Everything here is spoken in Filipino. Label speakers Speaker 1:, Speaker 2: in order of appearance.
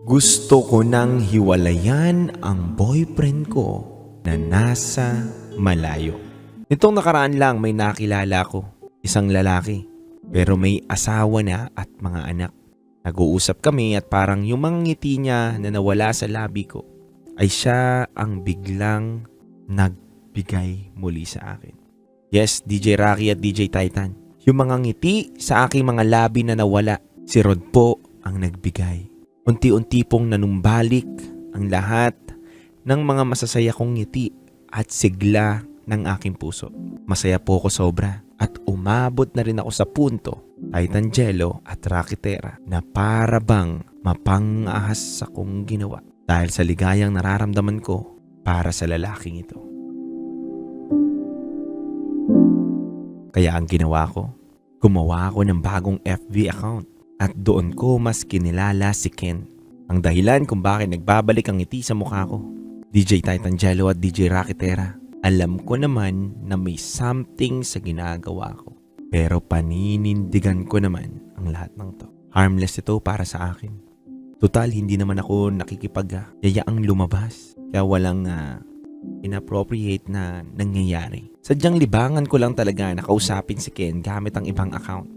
Speaker 1: Gusto ko nang hiwalayan ang boyfriend ko na nasa malayo. Nitong nakaraan lang may nakilala ko, isang lalaki. Pero may asawa na at mga anak. Nag-uusap kami at parang yung mga ngiti niya na nawala sa labi ko ay siya ang biglang nagbigay muli sa akin. Yes, DJ Rocky at DJ Titan. Yung mga ngiti sa aking mga labi na nawala, si Rod po ang nagbigay. Unti-unti pong nanumbalik ang lahat ng mga masasaya kong ngiti at sigla ng aking puso. Masaya po ako sobra at umabot na rin ako sa punto, Titan Jello at Rakitera, na para bang mapang-ahas akong ginawa dahil sa ligayang nararamdaman ko para sa lalaking ito. Kaya ang ginawa ko, gumawa ako ng bagong FB account at doon ko mas kinilala si Ken. Ang dahilan kung bakit nagbabalik ang ngiti sa mukha ko. DJ Titan Jello at DJ Rakitera, alam ko naman na may something sa ginagawa ko. Pero paninindigan ko naman ang lahat ng to. Harmless ito para sa akin. Total, hindi naman ako nakikipag-yayaang lumabas. Kaya walang inappropriate na nangyayari. Sadyang libangan ko lang talaga na kausapin si Ken gamit ang ibang account.